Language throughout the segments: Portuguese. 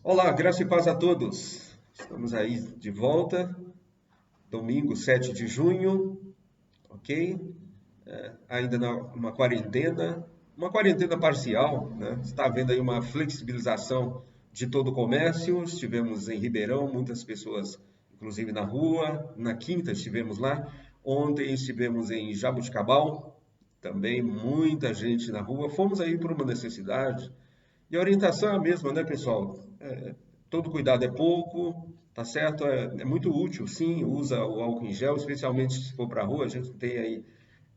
Olá, graça e paz a todos. Estamos aí de volta, domingo 7 de junho, ok? Ainda numa quarentena, uma quarentena parcial, né? Está havendo aí uma flexibilização de todo o comércio. Estivemos em Ribeirão, muitas pessoas, inclusive na rua. Na quinta estivemos lá. Ontem estivemos em Jaboticabal, também muita gente na rua. Fomos aí por uma necessidade. E a orientação é a mesma, né, pessoal? Todo cuidado é pouco, tá certo? É muito útil, sim, usa o álcool em gel, especialmente se for para a rua, a gente tem aí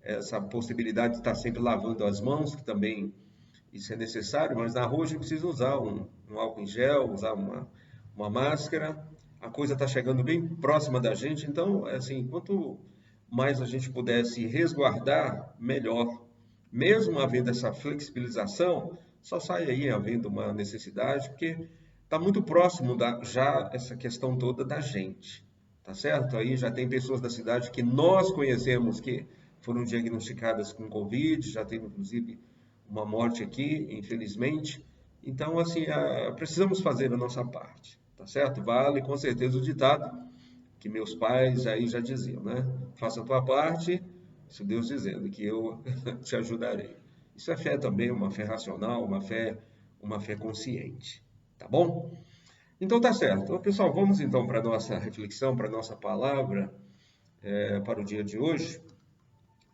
essa possibilidade de estar sempre lavando as mãos, que também isso é necessário, mas na rua a gente precisa usar um álcool em gel, usar uma máscara. A coisa está chegando bem próxima da gente, então, assim, quanto mais a gente pudesse resguardar, melhor. Mesmo havendo essa flexibilização, só sai aí havendo uma necessidade, porque está muito próximo já essa questão toda da gente, tá certo? Aí já tem pessoas da cidade que nós conhecemos que foram diagnosticadas com Covid, já teve inclusive uma morte aqui, infelizmente. Então, assim, precisamos fazer a nossa parte, tá certo? Vale com certeza o ditado que meus pais aí já diziam, né? Faça a tua parte, isso Deus dizendo que eu te ajudarei. Isso é fé também, uma fé racional, uma fé consciente, tá bom? Então tá certo. Então, pessoal, vamos então para a nossa reflexão, para a nossa palavra, para o dia de hoje,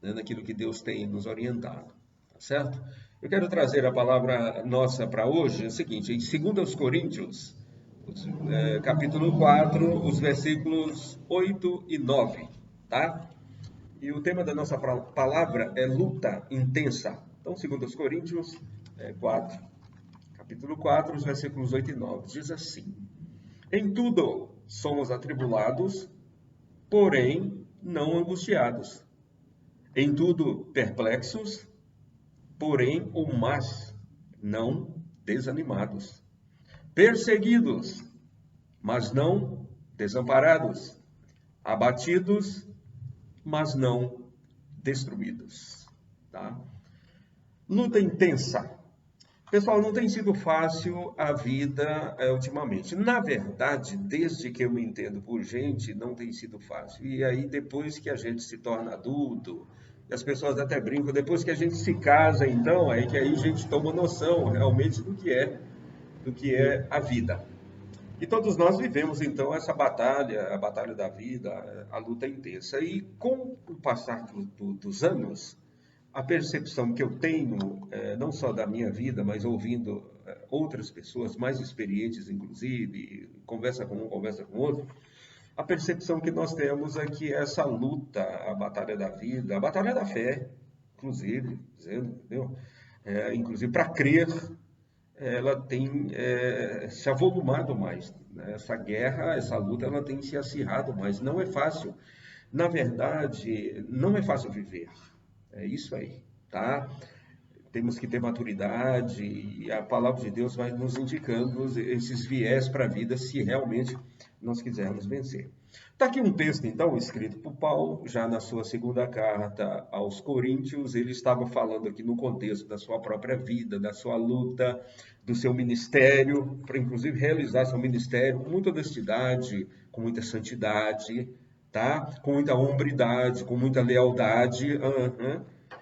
né, naquilo que Deus tem nos orientado, tá certo? Eu quero trazer a palavra nossa para hoje, é o seguinte, em 2 Coríntios, capítulo 4, os versículos 8 e 9, tá? E o tema da nossa palavra é luta intensa. Então, 2 Coríntios 4, capítulo 4, os versículos 8 e 9, diz assim: Em tudo somos atribulados, porém não angustiados. Em tudo perplexos, porém ou mas não desanimados. Perseguidos, mas não desamparados. Abatidos, mas não destruídos. Tá? Luta intensa. Pessoal, não tem sido fácil a vida ultimamente. Na verdade, desde que eu me entendo por gente, não tem sido fácil. E aí, depois que a gente se torna adulto, e as pessoas até brincam, depois que a gente se casa, então, aí que aí a gente toma noção realmente do que é a vida. E todos nós vivemos então essa batalha, a batalha da vida, a luta intensa. E com o passar dos anos, a percepção que eu tenho, não só da minha vida, mas ouvindo outras pessoas mais experientes, inclusive, conversa com um, conversa com outro, a percepção que nós temos é que essa luta, a batalha da vida, a batalha da fé, inclusive, dizendo, entendeu? Inclusive para crer, ela tem se avolumado mais, né? Essa guerra, essa luta, ela tem se acirrado mais. Não é fácil. Na verdade, não é fácil viver. É isso aí, tá? Temos que ter maturidade e a palavra de Deus vai nos indicando esses viés para a vida se realmente nós quisermos vencer. Está aqui um texto, então, escrito por Paulo, já na sua segunda carta aos Coríntios. Ele estava falando aqui no contexto da sua própria vida, da sua luta, do seu ministério, para inclusive realizar seu ministério com muita honestidade, com muita santidade, tá? Com muita hombridade, com muita lealdade.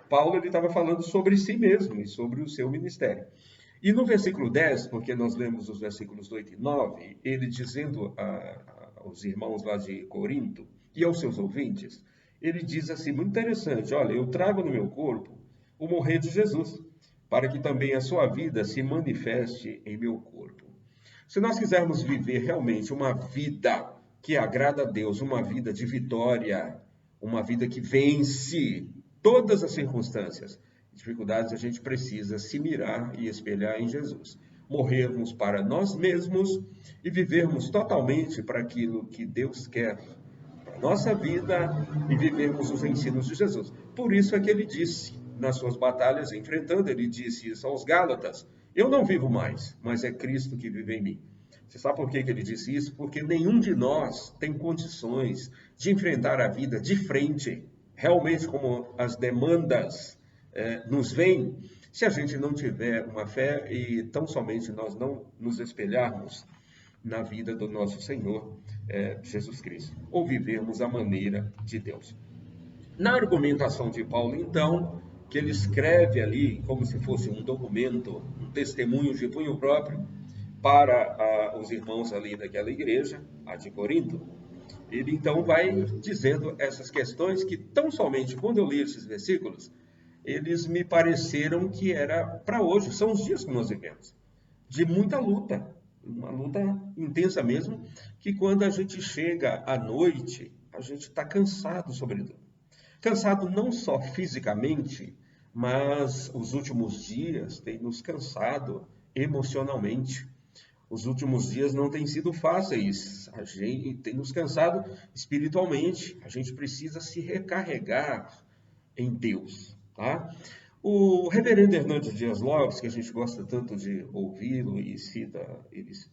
Paulo ele estava falando sobre si mesmo e sobre o seu ministério. E no versículo 10, porque nós lemos os versículos 8 e 9, ele dizendo aos irmãos lá de Corinto e aos seus ouvintes, ele diz assim, muito interessante, olha, eu trago no meu corpo o morrer de Jesus, para que também a sua vida se manifeste em meu corpo. Se nós quisermos viver realmente uma vida que agrada a Deus, uma vida de vitória, uma vida que vence todas as circunstâncias, dificuldades, a gente precisa se mirar e espelhar em Jesus. Morrermos para nós mesmos e vivermos totalmente para aquilo que Deus quer para a nossa vida e vivermos os ensinos de Jesus. Por isso é que ele disse, nas suas batalhas enfrentando, ele disse isso aos Gálatas, eu não vivo mais, mas é Cristo que vive em mim. Você sabe por que ele disse isso? Porque nenhum de nós tem condições de enfrentar a vida de frente, realmente como as demandas nos vêm, se a gente não tiver uma fé e tão somente nós não nos espelharmos na vida do nosso Senhor Jesus Cristo, ou vivermos a maneira de Deus. Na argumentação de Paulo, então, que ele escreve ali como se fosse um documento, um testemunho de punho próprio para os irmãos ali daquela igreja, a de Corinto, ele então vai dizendo essas questões que tão somente quando eu li esses versículos, eles me pareceram que era para hoje, são os dias que nós vivemos, de muita luta, uma luta intensa mesmo, que quando a gente chega à noite, a gente está cansado, sobretudo. Cansado não só fisicamente, mas os últimos dias têm nos cansado emocionalmente. Os últimos dias não têm sido fáceis, a gente tem nos cansado espiritualmente, a gente precisa se recarregar em Deus, tá? O reverendo Hernandes Dias Lopes, que a gente gosta tanto de ouvi-lo e cita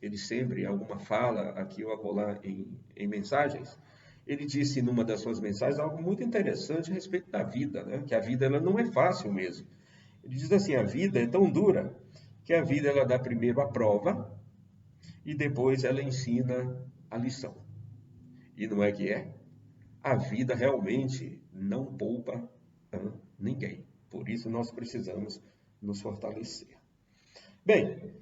ele sempre em alguma fala aqui ou acolá em mensagens, ele disse numa das suas mensagens algo muito interessante a respeito da vida, né? Que a vida ela não é fácil mesmo. Ele diz assim, a vida é tão dura que a vida ela dá primeiro a prova e depois ela ensina a lição. E não é que é? A vida realmente não poupa ninguém. Por isso nós precisamos nos fortalecer. Bem,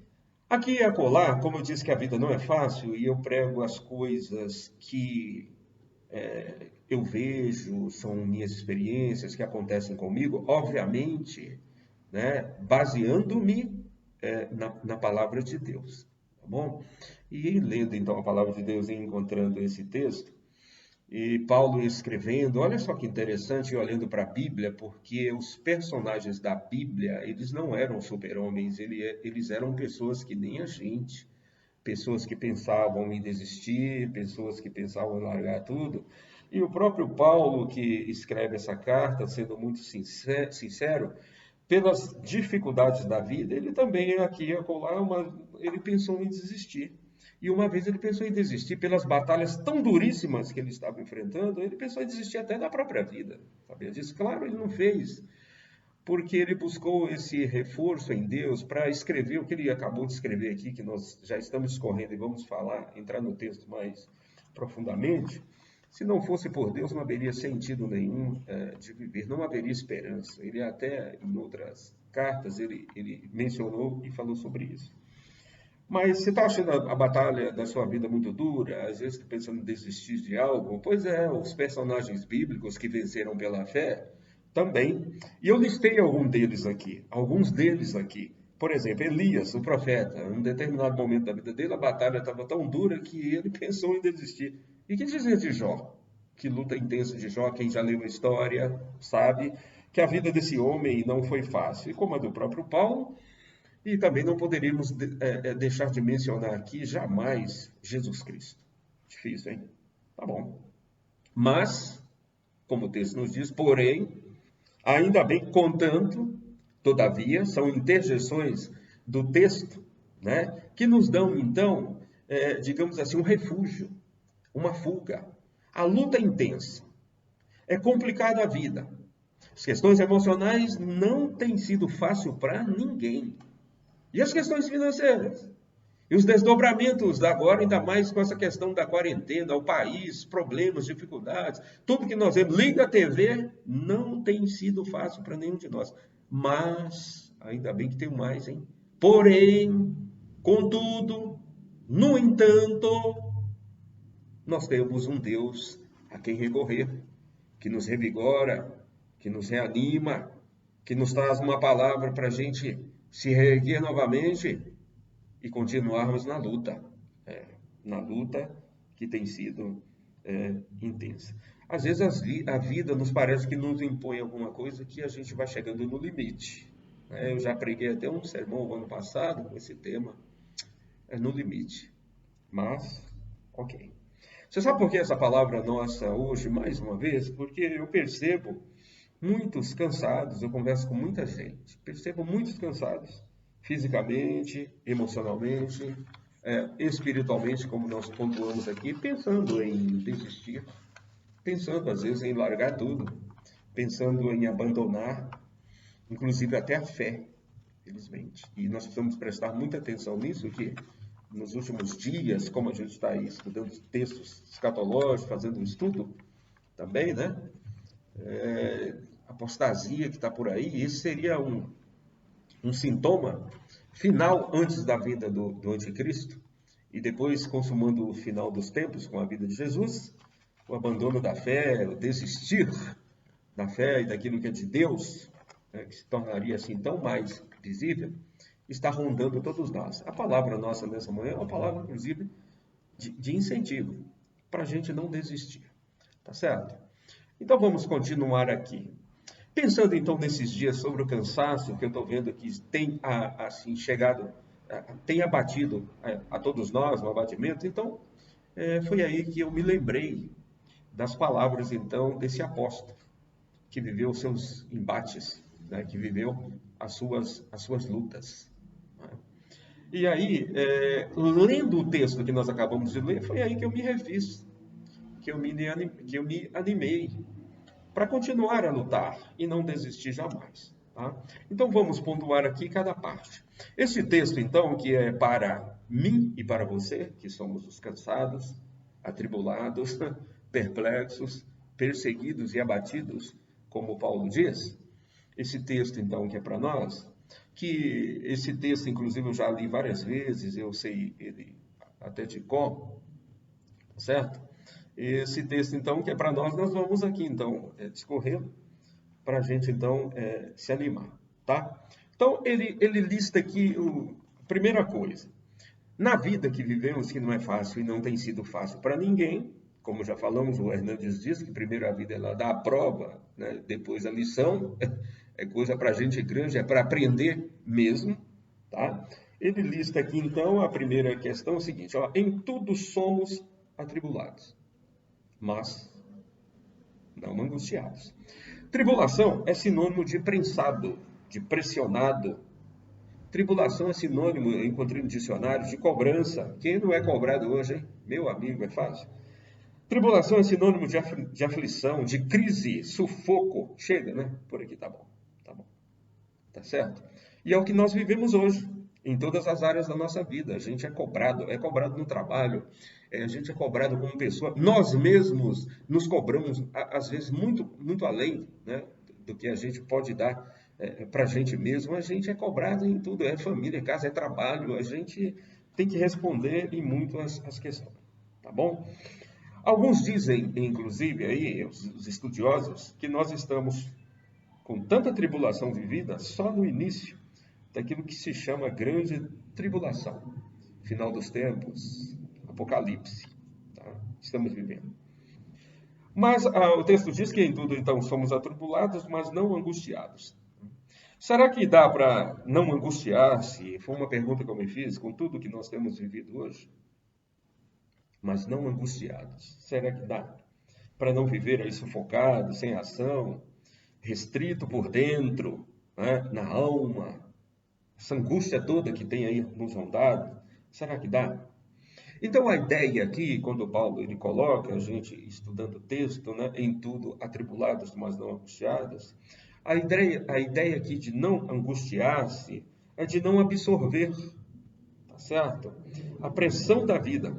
aqui e acolá, como eu disse que a vida não é fácil, e eu prego as coisas que eu vejo, são minhas experiências que acontecem comigo, obviamente, né, baseando-me na palavra de Deus, tá bom? E lendo então a palavra de Deus e encontrando esse texto, e Paulo escrevendo, olha só que interessante, olhando para a Bíblia, porque os personagens da Bíblia, eles não eram super-homens, eles eram pessoas que nem a gente, pessoas que pensavam em desistir, pessoas que pensavam em largar tudo. E o próprio Paulo, que escreve essa carta, sendo muito sincero, pelas dificuldades da vida, ele também aqui e acolá, ele pensou em desistir. E uma vez ele pensou em desistir pelas batalhas tão duríssimas que ele estava enfrentando, ele pensou em desistir até da própria vida. Sabia disso? Claro, ele não fez, porque ele buscou esse reforço em Deus para escrever o que ele acabou de escrever aqui, que nós já estamos discorrendo e vamos entrar no texto mais profundamente. Se não fosse por Deus, não haveria sentido nenhum de viver, não haveria esperança. Ele até, em outras cartas, ele mencionou e falou sobre isso. Mas você está achando a batalha da sua vida muito dura? Às vezes está pensando em desistir de algo? Pois é, os personagens bíblicos que venceram pela fé também. E eu listei alguns deles aqui. Por exemplo, Elias, o profeta, em um determinado momento da vida dele, a batalha estava tão dura que ele pensou em desistir. E que dizer de Jó? Que luta intensa de Jó, quem já leu a história sabe que a vida desse homem não foi fácil. E como a do próprio Paulo, e também não poderíamos deixar de mencionar aqui jamais Jesus Cristo. Difícil, hein? Tá bom. Mas, como o texto nos diz, porém, ainda bem, contanto, todavia, são interjeções do texto, né, que nos dão, então, digamos assim, um refúgio, uma fuga. A luta é intensa. É complicada a vida. As questões emocionais não têm sido fácil para ninguém. E as questões financeiras? E os desdobramentos agora, ainda mais com essa questão da quarentena, o país, problemas, dificuldades, tudo que nós vemos, liga a TV, não tem sido fácil para nenhum de nós. Mas, ainda bem que tem mais, hein? Porém, contudo, no entanto, nós temos um Deus a quem recorrer, que nos revigora, que nos reanima, que nos traz uma palavra para a gente se reerguer novamente e continuarmos na luta que tem sido intensa. Às vezes a vida nos parece que nos impõe alguma coisa que a gente vai chegando no limite. Eu já preguei até um sermão no ano passado com esse tema, no limite. Mas, ok. Você sabe por que essa palavra nossa hoje, mais uma vez? Porque eu percebo muitos cansados, eu converso com muita gente, percebo muitos cansados, fisicamente, emocionalmente, espiritualmente, como nós pontuamos aqui, pensando em desistir, pensando às vezes em largar tudo, pensando em abandonar, inclusive até a fé, felizmente. E nós precisamos prestar muita atenção nisso, que nos últimos dias, como a gente está aí estudando textos escatológicos, fazendo um estudo também, né? Apostasia que está por aí, esse seria um sintoma final antes da vinda do anticristo, e depois, consumando o final dos tempos com a vida de Jesus, o abandono da fé, o desistir da fé e daquilo que é de Deus, né, que se tornaria assim tão mais visível, está rondando todos nós. A palavra nossa nessa manhã é uma palavra, inclusive, de incentivo, para a gente não desistir. Tá certo? Então vamos continuar aqui. Pensando então nesses dias sobre o cansaço que eu estou vendo que tem assim chegado, tem abatido a todos nós, um abatimento, então foi aí que eu me lembrei das palavras então desse apóstolo que viveu os seus embates, né, que viveu as suas lutas. Né? E aí, lendo o texto que nós acabamos de ler, foi aí que eu me refiz, que eu me animei para continuar a lutar e não desistir jamais. Tá? Então vamos pontuar aqui cada parte. Esse texto, então, que é para mim e para você, que somos os cansados, atribulados, perplexos, perseguidos e abatidos, como Paulo diz, esse texto, então, que é para nós, que esse texto, inclusive, eu já li várias vezes, eu sei ele até de cor, certo? Esse texto, então, que é para nós vamos aqui, então, discorrendo, para a gente, então, se animar, tá? Então, ele lista aqui a primeira coisa. Na vida que vivemos, que não é fácil e não tem sido fácil para ninguém, como já falamos, o Hernandes diz que primeiro a vida ela dá a prova, né? Depois a lição, é coisa para gente grande, é para aprender mesmo, tá? Ele lista aqui, então, a primeira questão é o seguinte, ó, em tudo somos atribulados, mas não angustiados. Tribulação é sinônimo de prensado, de pressionado. Tribulação é sinônimo, eu encontrei no dicionário, de cobrança. Quem não é cobrado hoje, hein? Meu amigo, é fácil. Tribulação é sinônimo de aflição, de crise, sufoco. Chega, né? Por aqui tá bom. Tá bom. Tá certo? E é o que nós vivemos hoje, em todas as áreas da nossa vida. A gente é cobrado no trabalho, a gente é cobrado como pessoa. Nós mesmos nos cobramos, às vezes, muito, muito além, né, do que a gente pode dar para a gente mesmo. A gente é cobrado em tudo, é família, é casa, é trabalho. A gente tem que responder em muito as questões. Tá bom? Alguns dizem, inclusive, aí, os estudiosos, que nós estamos com tanta tribulação vivida só no início daquilo que se chama grande tribulação, final dos tempos, apocalipse, tá? Estamos vivendo. Mas o texto diz que em tudo então somos atribulados, mas não angustiados. Será que dá para não angustiar-se? Foi uma pergunta que eu me fiz com tudo que nós temos vivido hoje. Mas não angustiados. Será que dá para não viver aí sufocado, sem ação, restrito por dentro, né, na alma, essa angústia toda que tem aí nos rondado, será que dá? Então a ideia aqui, quando Paulo ele coloca, a gente estudando o texto, né, em tudo atribulados, mas não angustiados, a ideia aqui de não angustiar-se é de não absorver, tá certo? A pressão da vida,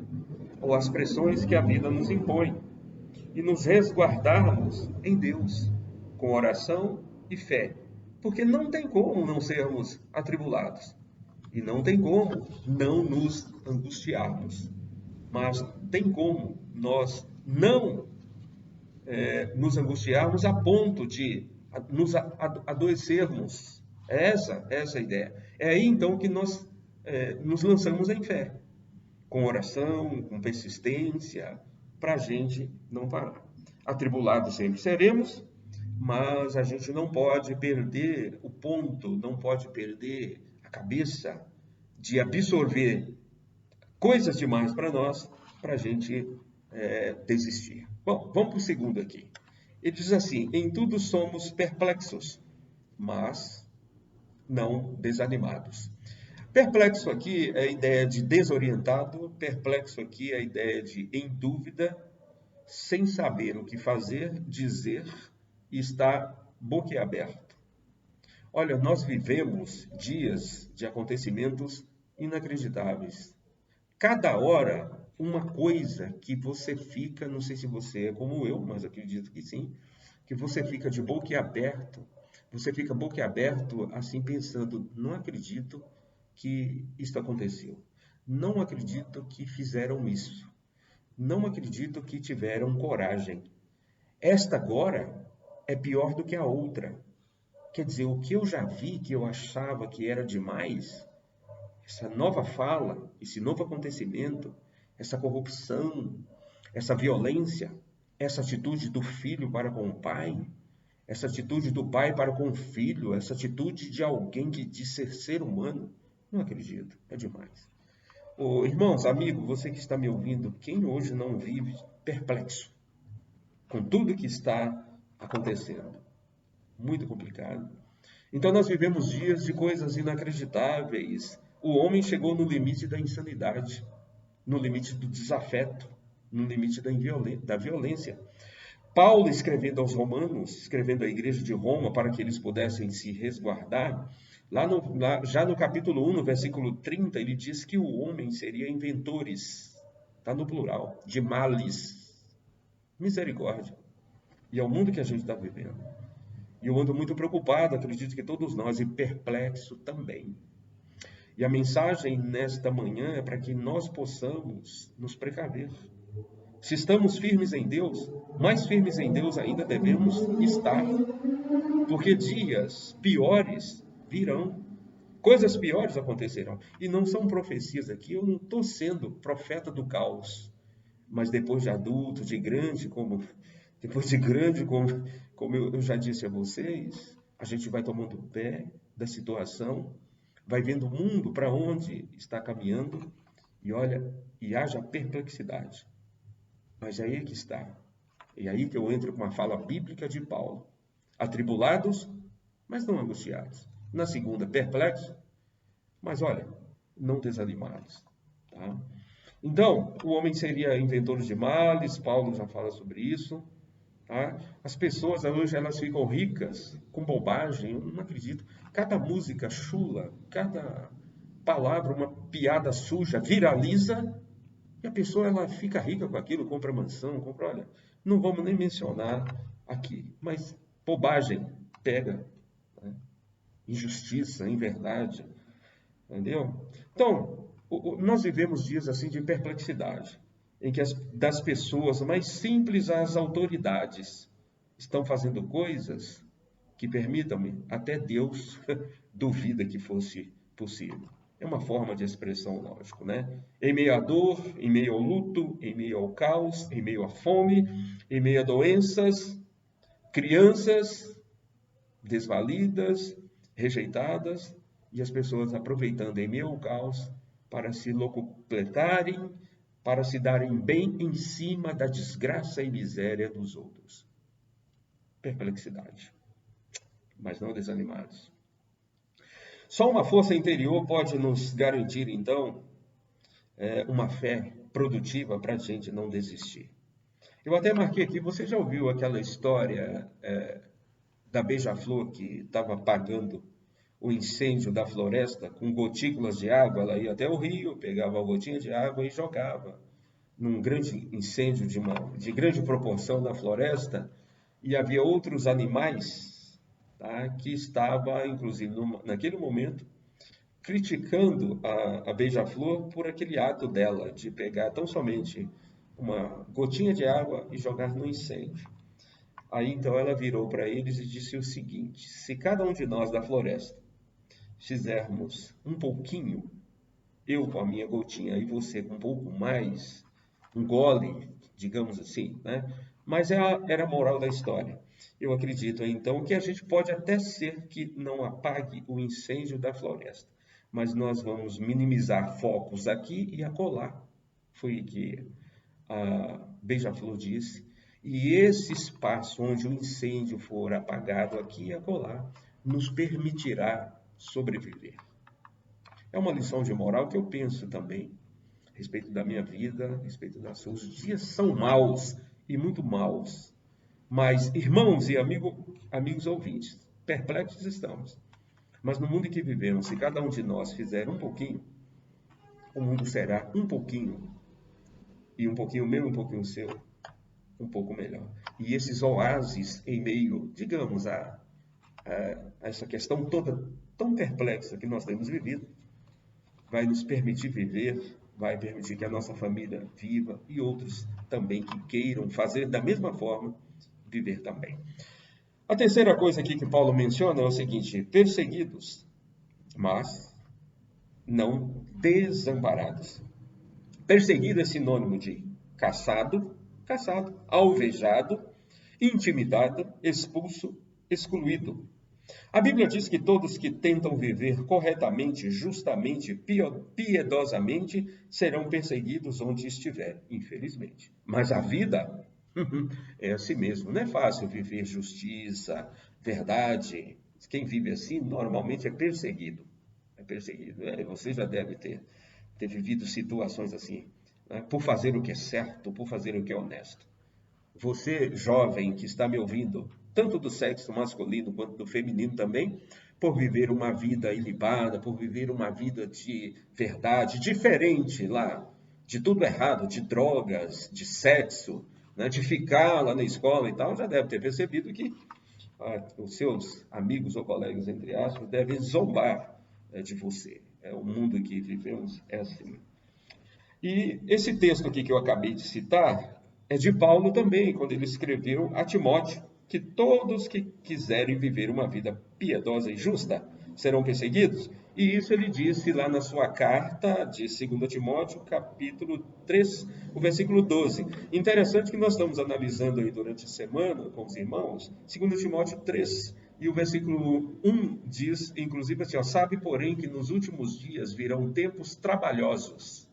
ou as pressões que a vida nos impõe, e nos resguardarmos em Deus, com oração e fé. Porque não tem como não sermos atribulados. E não tem como não nos angustiarmos. Mas tem como nós não nos angustiarmos a ponto de nos adoecermos. Essa é a ideia. É aí então que nós nos lançamos em fé, com oração, com persistência, para a gente não parar. Atribulados sempre seremos, mas a gente não pode perder o ponto, não pode perder a cabeça de absorver coisas demais para nós, para a gente desistir. Bom, vamos para o segundo aqui. Ele diz assim: em tudo somos perplexos, mas não desanimados. Perplexo aqui é a ideia de desorientado, perplexo aqui é a ideia de em dúvida, sem saber o que fazer, dizer e estar boquiaberto. Olha, nós vivemos dias de acontecimentos inacreditáveis. cada hora uma coisa que você fica, não sei se você é como eu, mas acredito que sim, que você fica de boca aberto, você fica boca aberto assim pensando, não acredito que isto aconteceu. Não acredito que fizeram isso. Não acredito que tiveram coragem. Esta agora é pior do que a outra. Quer dizer, o que eu já vi, que eu achava que era demais, essa nova fala, esse novo acontecimento, essa corrupção, essa violência, essa atitude do filho para com o pai, essa atitude do pai para com o filho, essa atitude de alguém que diz ser humano, não acredito, é demais. Ô, irmãos, amigo, você que está me ouvindo, quem hoje não vive perplexo com tudo que está acontecendo? Muito complicado. Então nós vivemos dias de coisas inacreditáveis. O homem chegou no limite da insanidade, no limite do desafeto, no limite da violência. Paulo, escrevendo aos Romanos, escrevendo à igreja de Roma para que eles pudessem se resguardar, já no capítulo 1, no versículo 30, ele diz que o homem seria inventores, está no plural, de males. Misericórdia. E é o mundo que a gente está vivendo. E eu ando muito preocupado, acredito que todos nós, e perplexo também. E a mensagem nesta manhã é para que nós possamos nos precaver. Se estamos firmes em Deus, mais firmes em Deus ainda devemos estar. Porque dias piores virão. Coisas piores acontecerão. E não são profecias aqui, eu não estou sendo profeta do caos. Mas depois de adulto, depois de grande, como eu já disse a vocês, a gente vai tomando pé da situação, vai vendo o mundo para onde está caminhando e olha, e haja perplexidade. Mas é aí que está. É aí que eu entro com uma fala bíblica de Paulo. Atribulados, mas não angustiados. Na segunda, perplexos, mas olha, não desanimados. Tá? Então, o homem seria inventor de males, Paulo já fala sobre isso. Tá? As pessoas hoje elas ficam ricas com bobagem, eu não acredito. Cada música chula, cada palavra, uma piada suja, viraliza, e a pessoa ela fica rica com aquilo, compra mansão, olha, não vamos nem mencionar aqui, mas bobagem pega, né? Injustiça, inverdade, entendeu? Então, nós vivemos dias assim de perplexidade, em que das pessoas mais simples às autoridades estão fazendo coisas que, permitam-me, até Deus duvida que fosse possível. É uma forma de expressão, lógico, né? Em meio à dor, em meio ao luto, em meio ao caos, em meio à fome, em meio a doenças, crianças desvalidas, rejeitadas, e as pessoas aproveitando em meio ao caos para se locupletarem, para se darem bem em cima da desgraça e miséria dos outros. Perplexidade, mas não desanimados. Só uma força interior pode nos garantir, então, uma fé produtiva para a gente não desistir. Eu até marquei aqui, você já ouviu aquela história da beija-flor que estava apagando o incêndio da floresta com gotículas de água? Ela ia até o rio, pegava uma gotinha de água e jogava num grande incêndio de grande proporção na floresta, e havia outros animais, tá, que estavam, inclusive, naquele momento, criticando a beija-flor por aquele ato dela de pegar tão somente uma gotinha de água e jogar no incêndio. Aí então ela virou para eles e disse o seguinte: se cada um de nós da floresta fizermos um pouquinho, eu com a minha gotinha e você com um pouco mais, um gole, digamos assim, né? Mas era a moral da história. Eu acredito então que a gente pode até ser que não apague o incêndio da floresta, mas nós vamos minimizar focos aqui e acolá. Foi o que a beija-flor disse. E esse espaço onde o incêndio for apagado aqui e acolá nos permitirá sobreviver. É uma lição de moral que eu penso também, a respeito da minha vida, a respeito da sua. Os dias são maus e muito maus, mas, irmãos e amigos ouvintes, perplexos estamos. Mas no mundo em que vivemos, se cada um de nós fizer um pouquinho, o mundo será um pouquinho meu, um pouquinho seu, um pouco melhor. E esses oásis em meio, digamos, a essa questão toda tão perplexa que nós temos vivido, vai nos permitir viver, vai permitir que a nossa família viva e outros também que queiram fazer da mesma forma, viver também. A terceira coisa aqui que Paulo menciona é o seguinte: perseguidos, mas não desamparados. Perseguido é sinônimo de caçado, alvejado, intimidado, expulso, excluído. A Bíblia diz que todos que tentam viver corretamente, justamente, piedosamente, serão perseguidos onde estiver, infelizmente. Mas a vida é assim mesmo. Não é fácil viver justiça, verdade. Quem vive assim, normalmente é perseguido. É perseguido. Você já deve ter vivido situações assim, né? Por fazer o que é certo, por fazer o que é honesto. Você, jovem, que está me ouvindo, tanto do sexo masculino quanto do feminino também, por viver uma vida ilibada, por viver uma vida de verdade, diferente lá, de tudo errado, de drogas, de sexo, né, de ficar lá na escola e tal, já deve ter percebido que os seus amigos ou colegas, entre aspas, devem zombar de você. O mundo que vivemos é assim. E esse texto aqui que eu acabei de citar é de Paulo também, quando ele escreveu a Timóteo, que todos que quiserem viver uma vida piedosa e justa serão perseguidos. E isso ele disse lá na sua carta de 2 Timóteo, capítulo 3, o versículo 12. Interessante que nós estamos analisando aí durante a semana com os irmãos, 2 Timóteo 3, e o versículo 1 diz, inclusive assim, sabe, porém, que nos últimos dias virão tempos trabalhosos,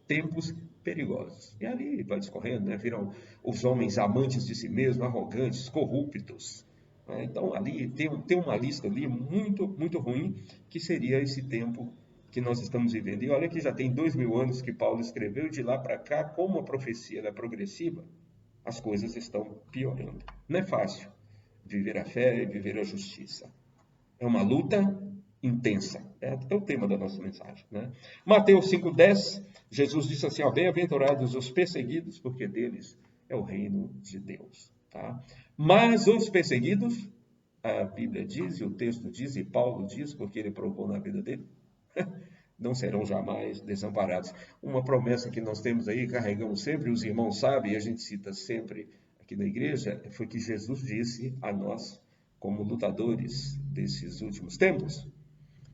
tempos perigosos. E ali vai discorrendo, né? Viram os homens amantes de si mesmos, arrogantes, corruptos. Né? Então, ali tem uma lista ali muito, muito ruim, que seria esse tempo que nós estamos vivendo. E olha que já tem 2000 anos que Paulo escreveu, e de lá para cá, como a profecia é progressiva, as coisas estão piorando. Não é fácil viver a fé e viver a justiça. É uma luta intensa. É o tema da nossa mensagem. Né? Mateus 5,10, Jesus disse assim, bem-aventurados os perseguidos, porque deles é o reino de Deus. Tá? Mas os perseguidos, a Bíblia diz, e o texto diz, e Paulo diz, porque ele provou na vida dele, não serão jamais desamparados. Uma promessa que nós temos aí, carregamos sempre, os irmãos sabem, e a gente cita sempre aqui na igreja, foi que Jesus disse a nós, como lutadores desses últimos tempos,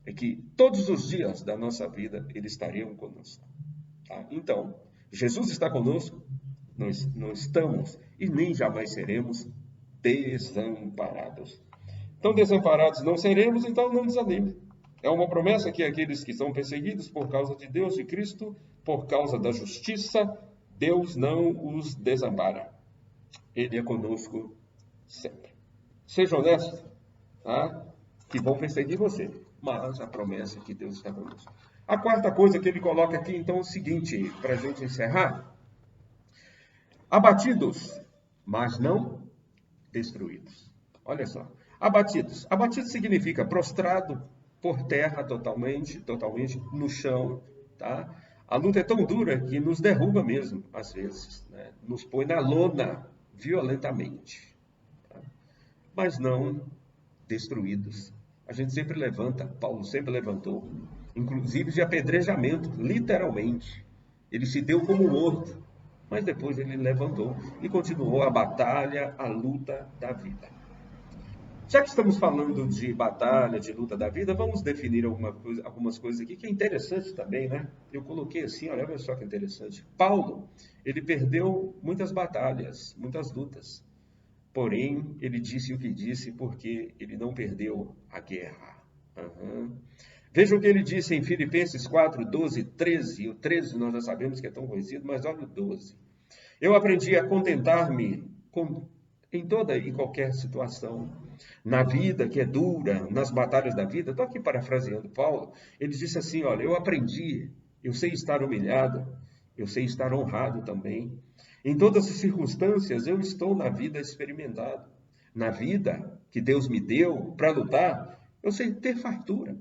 é que todos os dias da nossa vida Ele estaria conosco. Tá? Então, Jesus está conosco, nós não estamos e nem jamais seremos desamparados. Então, desamparados não seremos, então não desanime. É uma promessa que aqueles que são perseguidos por causa de Deus e Cristo, por causa da justiça, Deus não os desampara. Ele é conosco sempre. Seja honesto, tá? Que vão perseguir você, mas a promessa é que Deus está conosco. A quarta coisa que ele coloca aqui, então, é o seguinte, para a gente encerrar: abatidos, mas não destruídos. Olha só, abatidos. Abatido significa prostrado por terra totalmente no chão, tá? A luta é tão dura que nos derruba mesmo, às vezes, né? Nos põe na lona violentamente, tá? Mas não destruídos. A gente sempre levanta, Paulo sempre levantou, inclusive de apedrejamento, literalmente. Ele se deu como morto, mas depois ele levantou e continuou a batalha, a luta da vida. Já que estamos falando de batalha, de luta da vida, vamos definir algumas coisas aqui que é interessante também, né? Eu coloquei assim, olha só que interessante. Paulo, ele perdeu muitas batalhas, muitas lutas. Porém, ele disse o que disse porque ele não perdeu a guerra. Veja o que ele disse em Filipenses 4, 12, 13. O 13 nós já sabemos que é tão conhecido, mas olha o 12. Eu aprendi a contentar-me em toda e qualquer situação. Na vida que é dura, nas batalhas da vida. Estou aqui parafraseando Paulo. Ele disse assim, olha, eu aprendi, eu sei estar humilhado, eu sei estar honrado também. Em todas as circunstâncias, eu estou na vida experimentado. Na vida que Deus me deu para lutar, eu sei ter fartura,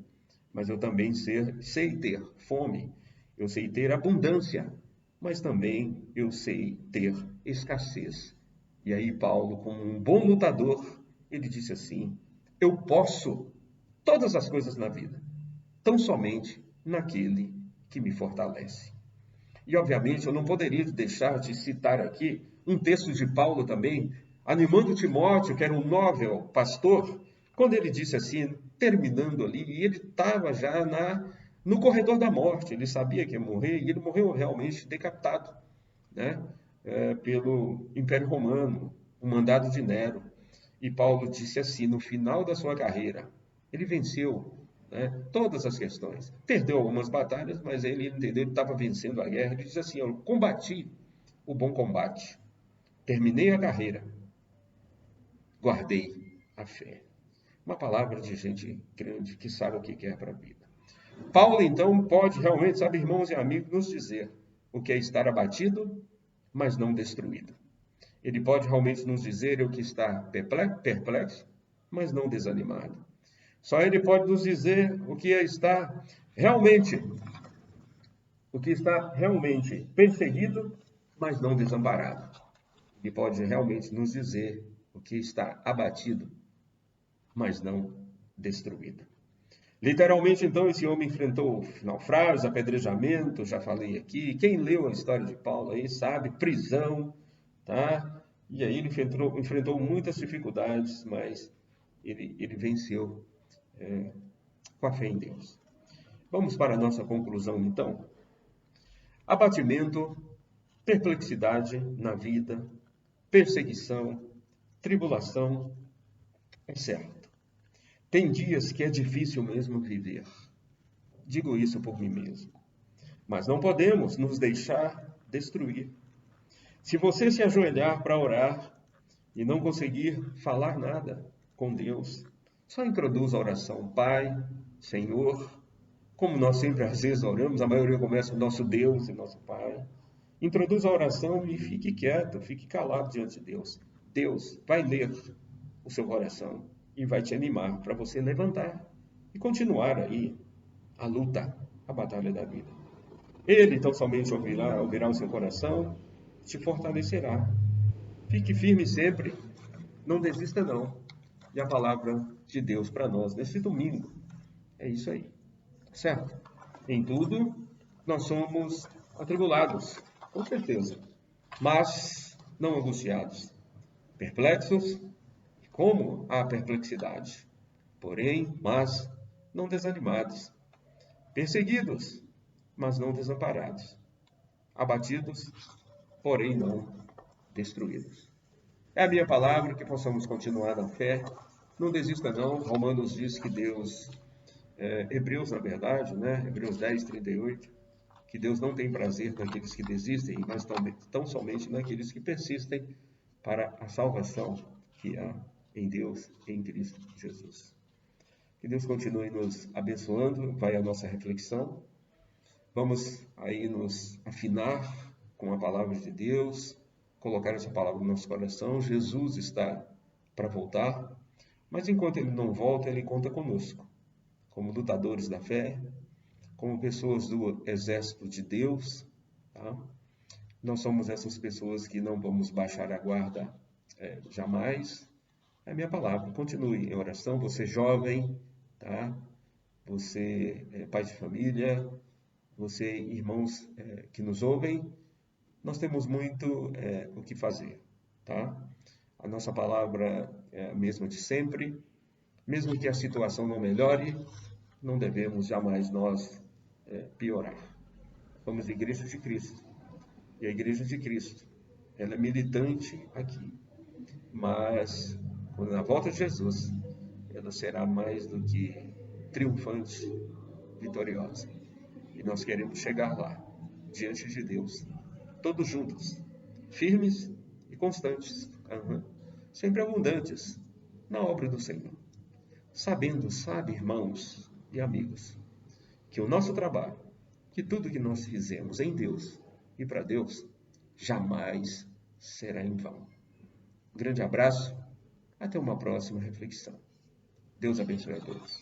mas eu também sei ter fome. Eu sei ter abundância, mas também eu sei ter escassez. E aí Paulo, como um bom lutador, ele disse assim: eu posso todas as coisas na vida, tão somente naquele que me fortalece. E, obviamente, eu não poderia deixar de citar aqui um texto de Paulo também, animando Timóteo, que era um novel pastor, quando ele disse assim, terminando ali, e ele estava já no corredor da morte, ele sabia que ia morrer, e ele morreu realmente decapitado, né, pelo Império Romano, o mandado de Nero. E Paulo disse assim, no final da sua carreira, ele venceu, né, todas as questões. Perdeu algumas batalhas, mas ele entendeu, ele estava vencendo a guerra. Ele diz assim, eu combati o bom combate, terminei a carreira, guardei a fé. Uma palavra de gente grande que sabe o que quer para a vida. Paulo, então, pode realmente, sabe, irmãos e amigos, nos dizer o que é estar abatido, mas não destruído. Ele pode realmente nos dizer o que está perplexo, mas não desanimado. Só ele pode nos dizer o que está realmente perseguido, mas não desamparado. Ele pode realmente nos dizer o que está abatido, mas não destruído. Literalmente, então, esse homem enfrentou naufrágios, apedrejamento, já falei aqui. Quem leu a história de Paulo aí sabe, prisão, tá? E aí ele enfrentou muitas dificuldades, mas ele venceu com a fé em Deus. Vamos para a nossa conclusão, então. Abatimento, perplexidade na vida, perseguição, tribulação, é certo. Tem dias que é difícil mesmo viver. Digo isso por mim mesmo. Mas não podemos nos deixar destruir. Se você se ajoelhar para orar e não conseguir falar nada com Deus, só introduz a oração Pai, Senhor, como nós sempre às vezes oramos, a maioria começa com nosso Deus e nosso Pai. Introduz a oração e fique quieto, fique calado diante de Deus. Deus vai ler o seu coração e vai te animar para você levantar e continuar aí a luta, a batalha da vida. Ele tão somente ouvirá o seu coração, te fortalecerá. Fique firme sempre, não desista não. E a palavra de Deus para nós nesse domingo é isso aí, certo? Em tudo, nós somos atribulados, com certeza, mas não angustiados, perplexos, como a perplexidade, porém, mas não desanimados, perseguidos, mas não desamparados, abatidos, porém não destruídos. É a minha palavra, que possamos continuar na fé. Não desista não, Romanos diz que Deus, Hebreus na verdade, né? Hebreus 10, 38, que Deus não tem prazer naqueles que desistem, mas tão somente naqueles que persistem para a salvação que há em Deus, em Cristo Jesus. Que Deus continue nos abençoando, vai a nossa reflexão. Vamos aí nos afinar com a palavra de Deus, colocar essa palavra no nosso coração. Jesus está para voltar, mas enquanto ele não volta, ele conta conosco, como lutadores da fé, como pessoas do exército de Deus, tá? Nós somos essas pessoas que não vamos baixar a guarda jamais. É a minha palavra. Continue em oração, você jovem, tá? Você pai de família, você irmãos que nos ouvem, nós temos muito o que fazer, tá? A nossa palavra é a mesma de sempre. Mesmo que a situação não melhore, não devemos jamais nós piorar. Somos a Igreja de Cristo. E a Igreja de Cristo, ela é militante aqui. Mas, quando na volta de Jesus, ela será mais do que triunfante, vitoriosa. E nós queremos chegar lá, diante de Deus, todos juntos, firmes e constantes, sempre abundantes na obra do Senhor. Sabendo, sabe, irmãos e amigos, que o nosso trabalho, que tudo que nós fizemos em Deus e para Deus, jamais será em vão. Um grande abraço, até uma próxima reflexão. Deus abençoe a todos.